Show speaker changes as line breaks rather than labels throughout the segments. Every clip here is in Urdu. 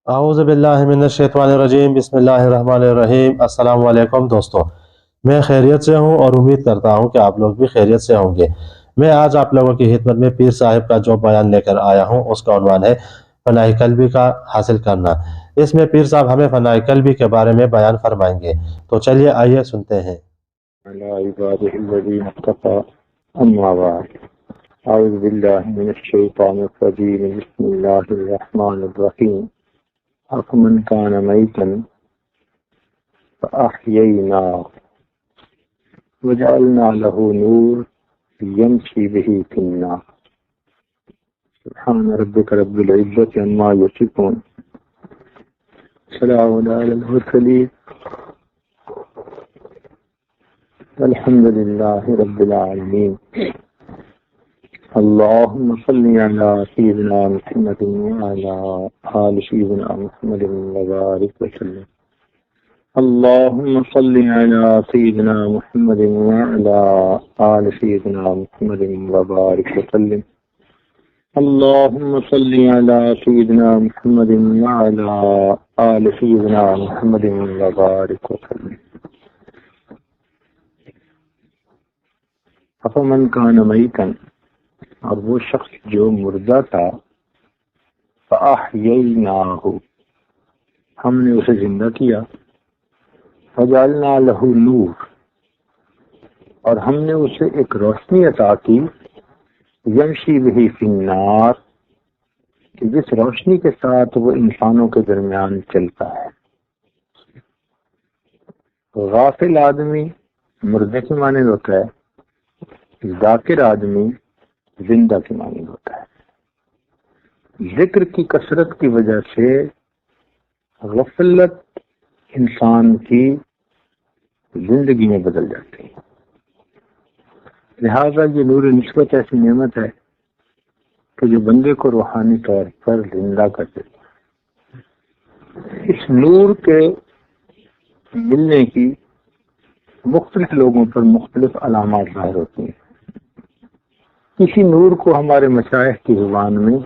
اعوذ باللہ من الشیطان الرجیم، بسم اللہ الرحمن الرحیم۔ السلام علیکم دوستو، میں خیریت سے ہوں اور امید کرتا ہوں کہ آپ لوگ بھی خیریت سے ہوں گے۔ میں آج آپ لوگوں کی خدمت میں پیر صاحب کا جو بیان لے کر آیا ہوں اس کا عنوان ہے فناء قلبی کا حاصل کرنا۔ اس میں پیر صاحب ہمیں فناء قلبی کے بارے میں بیان فرمائیں گے، تو چلیے آئیے سنتے ہیں۔
على عباده الذين اصطفى أما بعد أعوذ بالله من الشيطان الرجيم بسم الله الرحمن الرحيم أفمن كان ميتا فأحييناه وجعلنا له نور يمشي به في الناس سبحان ربك رب العزة عما يصفون سلام على المرسلين الحمد لله رب العالمين اللهم صل على سيدنا محمد وعلى آل سيدنا محمد وبارك وسلم اللهم صل على سيدنا محمد وعلى آل سيدنا محمد وبارك وسلم اللهم صل على سيدنا محمد وعلى آل سيدنا محمد وبارك وسلم افمن کان میتن، اور وہ شخص جو مردہ تھا، فاحییناہ، ہم نے اسے زندہ کیا، وجعلنا لہ نور، اور ہم نے اسے ایک روشنی عطا کی، یمشی بہ فی النار، کہ جس روشنی کے ساتھ وہ انسانوں کے درمیان چلتا ہے۔ غافل آدمی مردے کے مانند ہوتا ہے، ذاکر آدمی زندہ کے معنی ہوتا ہے۔ ذکر کی کثرت کی وجہ سے غفلت انسان کی زندگی میں بدل جاتی ہے، لہذا یہ نور نسبت ایسی نعمت ہے کہ جو بندے کو روحانی طور پر زندہ کر دیتی ہے۔ اس نور کے ملنے کی مختلف لوگوں پر مختلف علامات ظاہر ہوتی ہیں۔ کسی نور کو ہمارے مشائخ کی زبان میں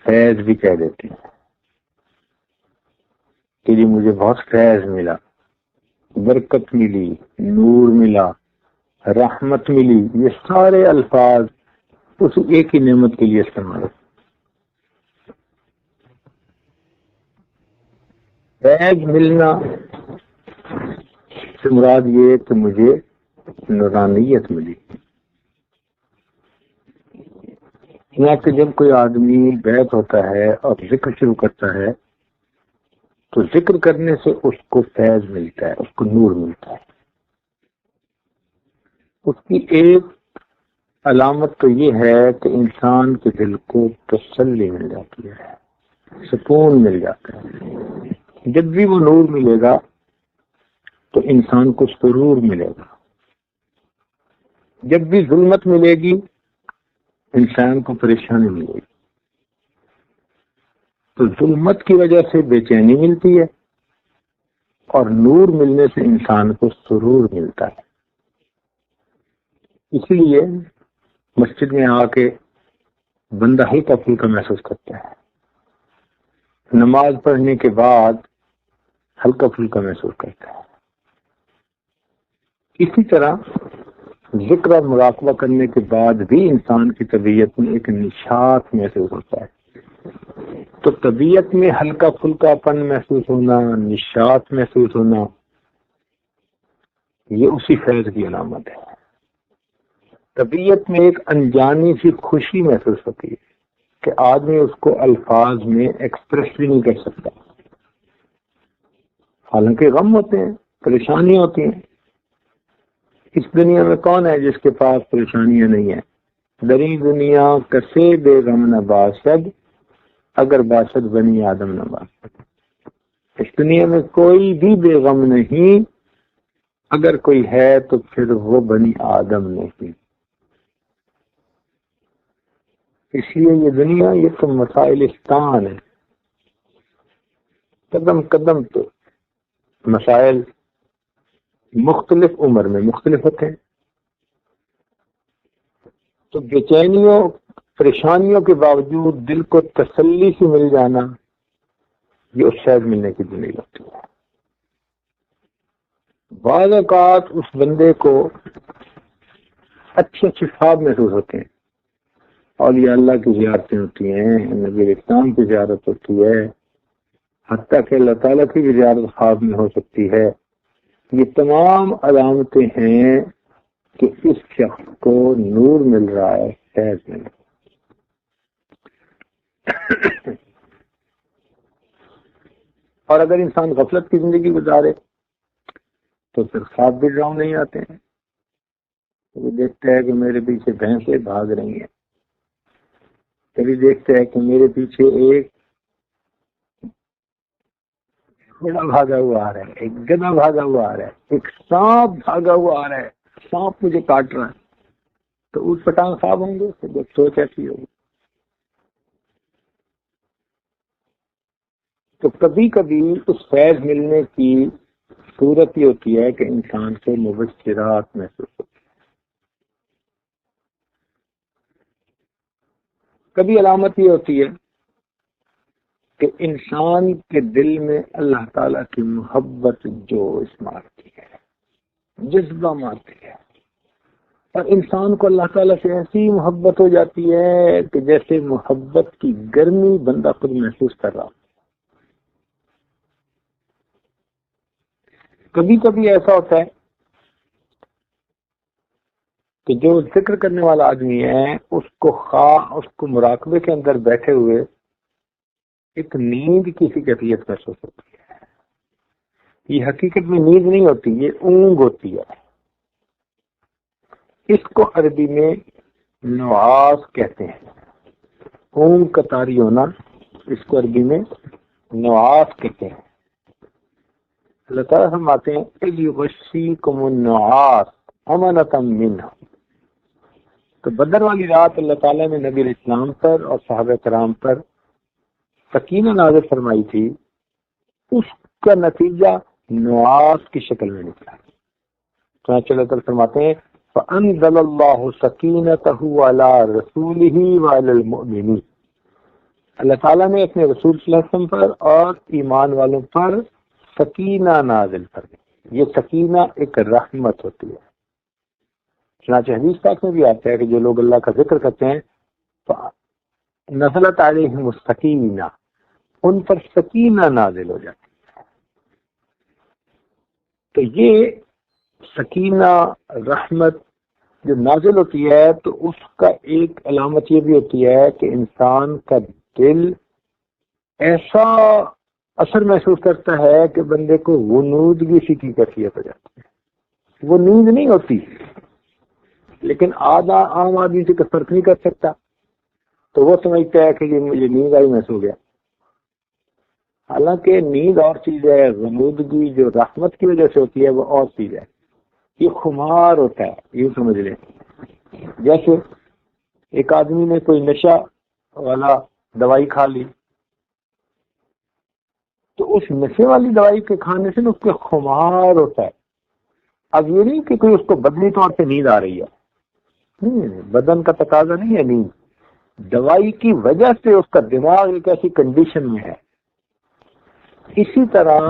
فیض بھی کہہ دیتے ہیں کہ جی مجھے بہت فیض ملا، برکت ملی، نور ملا، رحمت ملی، یہ سارے الفاظ اس ایک ہی نعمت کے لیے استعمال ہوتے ہیں۔ فیض ملنا سے مراد یہ کہ مجھے نورانیت ملی، کہ جب کوئی آدمی بیعت ہوتا ہے اور ذکر شروع کرتا ہے تو ذکر کرنے سے اس کو فیض ملتا ہے، اس کو نور ملتا ہے۔ اس کی ایک علامت تو یہ ہے کہ انسان کے دل کو تسلی مل جاتی ہے، سکون مل جاتا ہے۔ جب بھی وہ نور ملے گا تو انسان کو سرور ملے گا، جب بھی ظلمت ملے گی انسان کو پریشانی ملے گی۔ تو ظلمت کی وجہ سے بے چینی ملتی ہے اور نور ملنے سے انسان کو سرور ملتا ہے۔ اس لیے مسجد میں آ کے بندہ ہلکا پھلکا محسوس کرتا ہے، نماز پڑھنے کے بعد ہلکا پھلکا محسوس کرتا ہے۔ اسی طرح ذکر اور مراقبہ کرنے کے بعد بھی انسان کی طبیعت میں ایک نشاط محسوس ہوتا ہے۔ تو طبیعت میں ہلکا پھلکا پن محسوس ہونا، نشاط محسوس ہونا، یہ اسی فیض کی علامت ہے۔ طبیعت میں ایک انجانی سی خوشی محسوس ہوتی ہے کہ آدمی اس کو الفاظ میں ایکسپریس بھی نہیں کر سکتا۔ حالانکہ غم ہوتے ہیں، پریشانی ہوتی ہیں۔ اس دنیا میں کون ہے جس کے پاس پریشانیاں نہیں ہیں؟ دری دنیا کسے بے غم نہ باشد، اگر باشد بنی آدم نہ باشد۔ اس دنیا میں کوئی بھی بے غم نہیں، اگر کوئی ہے تو پھر وہ بنی آدم نہیں۔ اس لیے یہ دنیا یہ تو مسائلستان ہے، قدم قدم تو مسائل مختلف عمر میں مختلف ہوتے ہیں۔ تو بے چینیوں پریشانیوں کے باوجود دل کو تسلی سے مل جانا، یہ اس فیض ملنے کی دلیل ہوتی ہے۔ بعض اوقات اس بندے کو اچھے اچھے خواب محسوس ہوتے ہیں، اولیاء اللہ کی زیارتیں ہوتی ہیں، نبی اسلام کی زیارت ہوتی ہے، حتیٰ کہ اللہ تعالیٰ کی بھی زیارت خواب میں ہو سکتی ہے۔ یہ تمام علامتیں ہیں کہ اس شخص کو نور مل رہا ہے، فیض مل رہا ہے۔ اور اگر انسان غفلت کی زندگی گزارے تو پھر خواب بھی ڈراؤ نہیں آتے ہیں۔ وہ دیکھتا ہے کہ میرے پیچھے بھینسیں بھاگ رہی ہیں، کبھی دیکھتا ہے کہ میرے پیچھے ایک گھوڑا بھاگا ہوا آ رہا ہے، ایک گدھا بھاگا ہوا آ رہا ہے، ایک سانپ بھاگا ہوا آ رہا ہے، سانپ مجھے کاٹ رہا ہے۔ تو اوٹ پٹانگ خواب ہوں گے، تو سوچ ایسی ہوگی۔ تو کبھی کبھی اس فیض ملنے کی صورت یہ ہوتی ہے کہ انسان کو مبشرات محسوس ہوتی ہے۔ کبھی علامت یہ ہوتی ہے کہ انسان کے دل میں اللہ تعالیٰ کی محبت جوش مارتی ہے، جذبہ مارتی ہے، اور انسان کو اللہ تعالیٰ سے ایسی محبت ہو جاتی ہے کہ جیسے محبت کی گرمی بندہ خود محسوس کر رہا ہو۔ کبھی کبھی ایسا ہوتا ہے کہ جو ذکر کرنے والا آدمی ہے اس کو مراقبے کے اندر بیٹھے ہوئے ایک نیند کی سی کیفیت محسوس ہوتی ہے۔ یہ حقیقت میں نیند نہیں ہوتی، یہ اونگ ہوتی ہے۔ اس کو عربی میں نعاس کہتے ہیں، اونگ کا طاری ہونا، اس کو عربی میں نعاس کہتے ہیں۔ اللہ تعالیٰ فرماتے ہیں اذ یغشیکم النعاس امنۃ منہ۔ تو بدر والی رات اللہ تعالیٰ نے نبی علیہ السلام پر اور صحابہ کرام پر سکینہ نازل فرمائی تھی، اس کا نتیجہ نعاس کی شکل میں نکلا۔ چنانچہ اللہ تعالیٰ فرماتے ہیں فَأَنزَلَ اللَّهُ سَكِينَتَهُ عَلَى رَسُولِهِ وَعَلَى الْمُؤْمِنِينَ۔ اللہ تعالیٰ نے اپنے رسول صلی اللہ علیہ وسلم پر اور ایمان والوں پر سکینہ نازل کر دی۔ یہ سکینہ ایک رحمت ہوتی ہے۔ چنانچہ حدیث پاک میں بھی آتا ہے کہ جو لوگ اللہ کا ذکر کرتے ہیں نزلت علیہم السکینہ، ان پر سکینہ نازل ہو جاتی ہے۔ تو یہ سکینہ رحمت جو نازل ہوتی ہے تو اس کا ایک علامت یہ بھی ہوتی ہے کہ انسان کا دل ایسا اثر محسوس کرتا ہے کہ بندے کو غنودگی سی کی کیفیت ہو جاتی ہے۔ وہ نیند نہیں ہوتی، لیکن عام آدمی سے فرق نہیں کر سکتا، تو وہ سمجھتا ہے کہ یہ مجھے نیند آئی، میں سو گیا۔ حالانکہ نیند اور چیز ہے، غنودگی جو رحمت کی وجہ سے ہوتی ہے وہ اور چیز ہے۔ یہ خمار ہوتا ہے، یوں سمجھ لیں جیسے ایک آدمی نے کوئی نشہ والا دوائی کھا لی، تو اس نشے والی دوائی کے کھانے سے اس کے خمار ہوتا ہے۔ اب یہ نہیں کہ کوئی اس کو بدنی طور پہ نیند آ رہی ہے، نہیں، بدن کا تقاضا نہیں ہے نیند، دوائی کی وجہ سے اس کا دماغ ایک ایسی کنڈیشن میں ہے۔ اسی طرح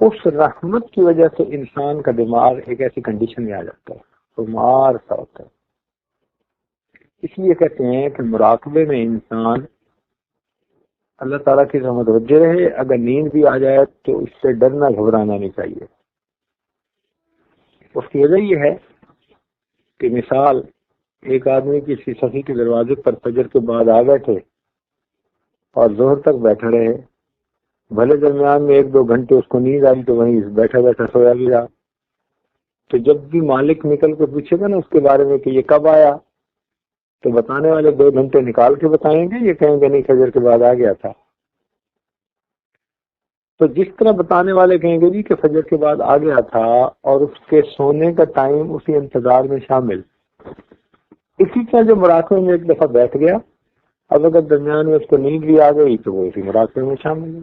اس رحمت کی وجہ سے انسان کا دماغ ایک ایسی کنڈیشن میں آ جاتا ہے، خمار سا ہوتا ہے۔ اس لیے کہتے ہیں کہ مراقبے میں انسان اللہ تعالیٰ کی رحمت توجہ رہے، اگر نیند بھی آ جائے تو اس سے ڈرنا گھبرانا نہیں چاہیے۔ اس کی وجہ یہ ہے کہ مثال ایک آدمی کسی سخی کے دروازے پر فجر کے بعد آ بیٹھے اور ظہر تک بیٹھے رہے، بھلے درمیان میں 1-2 گھنٹے اس کو نیند آئی تو وہیں بیٹھا بیٹھا سویا بھی رہا، تو جب بھی مالک نکل کے پوچھے گا نا اس کے بارے میں کہ یہ کب آیا، تو بتانے والے 2 گھنٹے نکال کے بتائیں گے، یہ کہیں گے نہیں فجر کے بعد آ گیا تھا۔ تو جس طرح بتانے والے کہیں گے جی کہ فجر کے بعد آ گیا تھا، اور اس کے سونے کا ٹائم اسی انتظار میں شامل، اسی طرح جو مراقبے میں ایک دفعہ بیٹھ گیا، اب اگر درمیان میں اس کو نیند بھی آ گئی تو وہ اسی مراقبے میں شامل ہے۔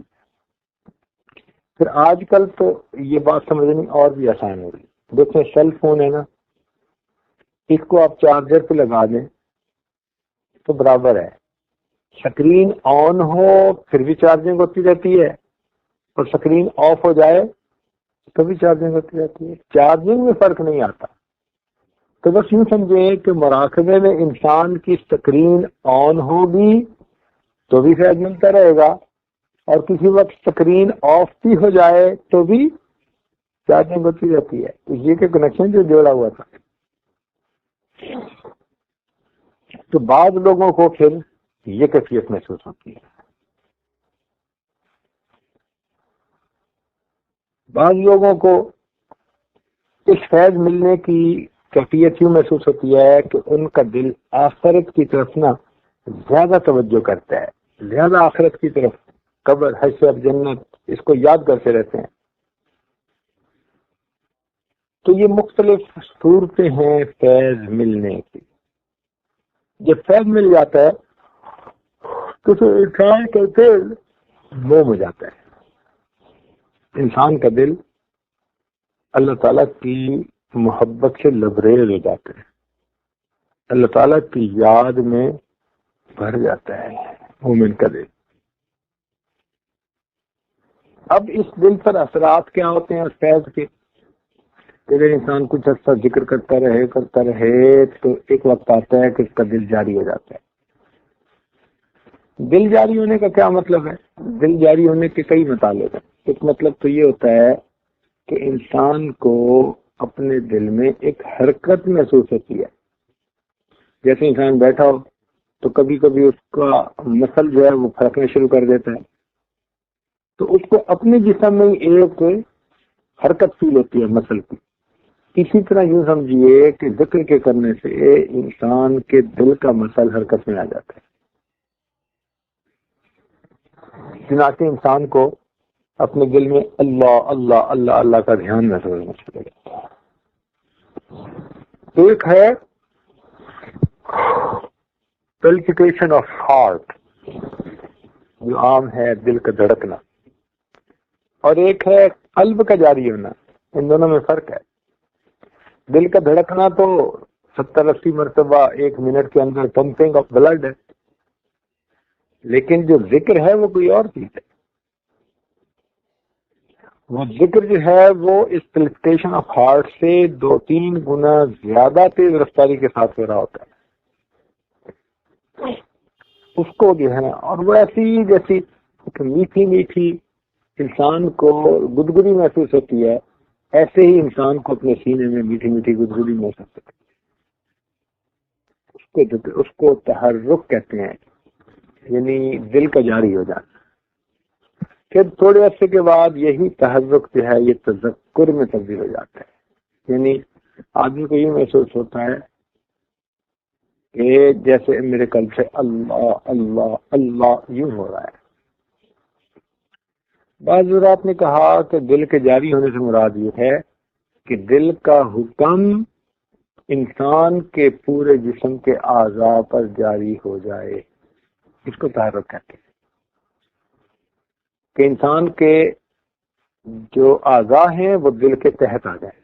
پھر آج کل تو یہ بات سمجھنی اور بھی آسان ہو گئی، دیکھیں سیل فون ہے نا، اس کو آپ چارجر پہ لگا دیں تو برابر ہے، اسکرین آن ہو پھر بھی چارجنگ ہوتی رہتی ہے، اور اسکرین آف ہو جائے کبھی چارجنگ ہوتی رہتی ہے، چارجنگ میں فرق نہیں آتا. تو بس یوں سمجھیں کہ مراقبے میں انسان کی اسکرین آن ہوگی تو بھی فیض ملتا رہے گا، اور کسی وقت اسکرین آف بھی ہو جائے تو بھی چارجنگ ہوتی رہتی ہے. تو یہ کہ کنیکشن جو جوڑا ہوا تھا. تو بعض لوگوں کو پھر یہ کیفیت محسوس ہوتی ہے. بعض لوگوں کو اس فیض ملنے کی کیفیت یوں محسوس ہوتی ہے کہ ان کا دل آخرت کی طرف نا زیادہ توجہ کرتا ہے، زیادہ آخرت کی طرف، قبر، حشر، جنت، اس کو یاد کرتے رہتے ہیں. تو یہ مختلف صورتیں ہیں فیض ملنے کی. جب فیض مل جاتا ہے تو پھر انسان کا دل موم ہو جاتا ہے. انسان کا دل اللہ تعالیٰ کی محبت سے لبریز ہو جاتا ہے، اللہ تعالیٰ کی یاد میں بھر جاتا ہے مومن کا دل. اب اس دل پر اثرات کیا ہوتے ہیں اس فیض کے؟ اگر انسان کچھ عرصہ ذکر کرتا رہے تو ایک وقت آتا ہے کہ اس کا دل جاری ہو جاتا ہے. دل جاری ہونے کا کیا مطلب ہے؟ دل جاری ہونے کے کئی مطالب ہیں. ایک مطلب تو یہ ہوتا ہے کہ انسان کو اپنے دل میں ایک حرکت محسوس ہوتی ہے. جیسے انسان بیٹھا ہو تو کبھی کبھی اس کا مسل جو ہے وہ پھڑکنا شروع کر دیتا ہے، تو اس کو اپنے جسم میں ایک حرکت فیل ہوتی ہے مسل کی. اسی طرح یوں سمجھیے کہ ذکر کے کرنے سے انسان کے دل کا مسل حرکت میں آ جاتا ہے. چنانچہ انسان کو اپنے دل میں اللہ اللہ اللہ اللہ کا دھیان محسوس ہونا شروع ہوتا ہے. ایک ہے پلپیٹیشن آف ہارٹ جو عام ہے دل کا دھڑکنا، اور ایک ہے قلب کا جاری ہونا. ان دونوں میں فرق ہے. دل کا دھڑکنا تو 70-80 مرتبہ ایک منٹ کے اندر پمپنگ آف بلڈ ہے، لیکن جو ذکر ہے وہ کوئی اور چیز ہے. وہ ذکر جو ہے وہ اس پلپیٹیشن آف ہارٹ سے 2-3 گنا زیادہ تیز رفتاری کے ساتھ ہو رہا ہوتا ہے. اس کو جو ہے، اور وہ ایسی جیسی میٹھی میٹھی انسان کو گدگدی محسوس ہوتی ہے، ایسے ہی انسان کو اپنے سینے میں میٹھی میٹھی گدگدی محسوس ہوتی ہے. اس کو تحرک کہتے ہیں، یعنی دل کا جاری ہو جانا. پھر تھوڑے عرصے کے بعد یہی تحرک جو ہے یہ تذکر میں تبدیل ہو جاتا ہے. یعنی آدمی کو یہ محسوس ہوتا ہے کہ جیسے میرے قلب سے اللہ اللہ اللہ یوں ہو رہا ہے. بعض حضرات نے کہا کہ دل کے جاری ہونے سے مراد یہ ہے کہ دل کا حکم انسان کے پورے جسم کے اعضاء پر جاری ہو جائے. اس کو تحرک کہتے ہیں کہ انسان کے جو اعضاء ہیں وہ دل کے تحت آ جائیں.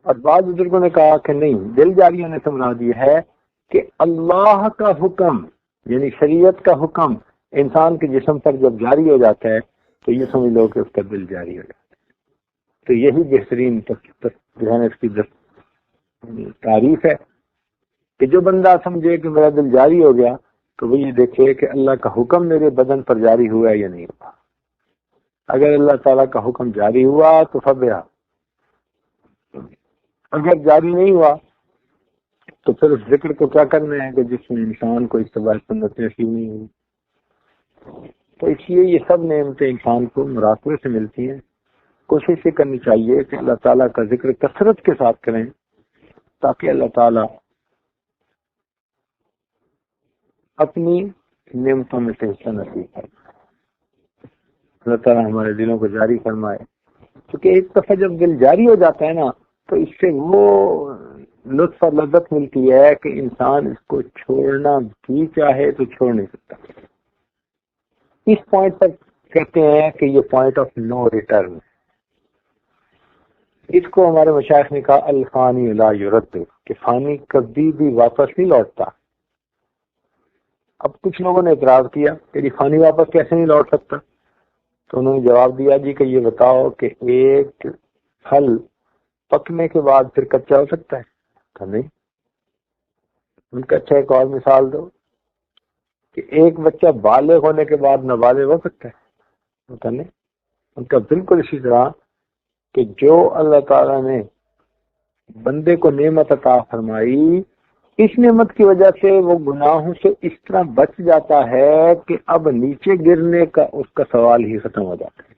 اور بعض بزرگوں نے کہا کہ نہیں، دل جاری ہونے سے مراد یہ ہے کہ اللہ کا حکم یعنی شریعت کا حکم انسان کے جسم پر جب جاری ہو جاتا ہے تو یہ سمجھ لو کہ اس کا دل جاری ہو جاتا ہے. تو یہی بہترین جو ہے نا اس کی تعریف ہے کہ جو بندہ سمجھے کہ میرا دل جاری ہو گیا تو وہ یہ دیکھے کہ اللہ کا حکم میرے بدن پر جاری ہوا ہے یا نہیں ہوا. اگر اللہ تعالیٰ کا حکم جاری ہوا تو فبیا، اگر جاری نہیں ہوا تو پھر اس ذکر کو کیا کرنا ہے کہ جس میں انسان کو اتباع سنت نصیب نہیں ہوئی. تو اس لیے یہ سب نعمتیں انسان کو مراقبے سے ملتی ہیں. کوشش یہ کرنی چاہیے کہ اللہ تعالیٰ کا ذکر کثرت کے ساتھ کریں تاکہ اللہ تعالیٰ اپنی نعمتوں میں سے حصہ نصیب کرے. اللہ تعالیٰ ہمارے دلوں کو جاری فرمائے. کیونکہ ایک دفعہ جب دل جاری ہو جاتا ہے نا تو اس سے وہ لطف اور لذت ملتی ہے کہ انسان اس کو چھوڑنا بھی چاہے تو چھوڑ نہیں سکتا. اس پوائنٹ پر کہتے ہیں کہ یہ پوائنٹ آف نو ریٹرن. اس کو ہمارے مشائخ نے کہا الفانی لا یرد، کہ فانی کبھی بھی واپس نہیں لوٹتا. اب کچھ لوگوں نے اعتراض کیا کہ یہ فانی واپس کیسے نہیں لوٹ سکتا؟ تو انہوں نے جواب دیا جی کہ یہ بتاؤ کہ ایک پھل پکنے کے بعد پھر کچا ہو سکتا ہے؟ کہ نہیں۔ ان کا اچھا ایک اور مثال دو کہ ایک بچہ بالغ ہونے کے بعد نابالغ ہو سکتا ہے؟ کہ نہیں۔ ان کا بالکل اسی طرح کہ جو اللہ تعالیٰ نے بندے کو نعمت عطا فرمائی، اس نعمت کی وجہ سے وہ گناہوں سے اس طرح بچ جاتا ہے کہ اب نیچے گرنے کا اس کا سوال ہی ختم ہو جاتا ہے۔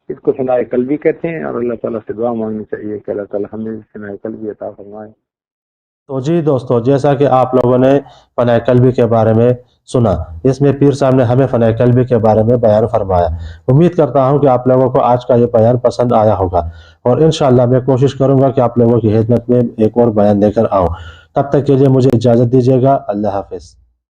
اس کو فناء قلبی کہتے ہیں، اور اللہ تعالیٰ سے دعا مانگنی چاہیے کہ اللہ تعالیٰ ہمیں فناء قلبی عطا فرمائے۔
تو جی دوستو، جیسا کہ آپ لوگوں نے فناء قلبی کے بارے میں سنا، اس میں پیر صاحب نے ہمیں فناء قلبی کے بارے میں بیان فرمایا۔ امید کرتا ہوں کہ آپ لوگوں کو آج کا یہ بیان پسند آیا ہوگا، اور انشاءاللہ میں کوشش کروں گا کہ آپ لوگوں کی خدمت میں ایک اور بیان لے کر آؤں۔ تب تک کے لیے مجھے اجازت دیجیے گا۔ اللہ حافظ۔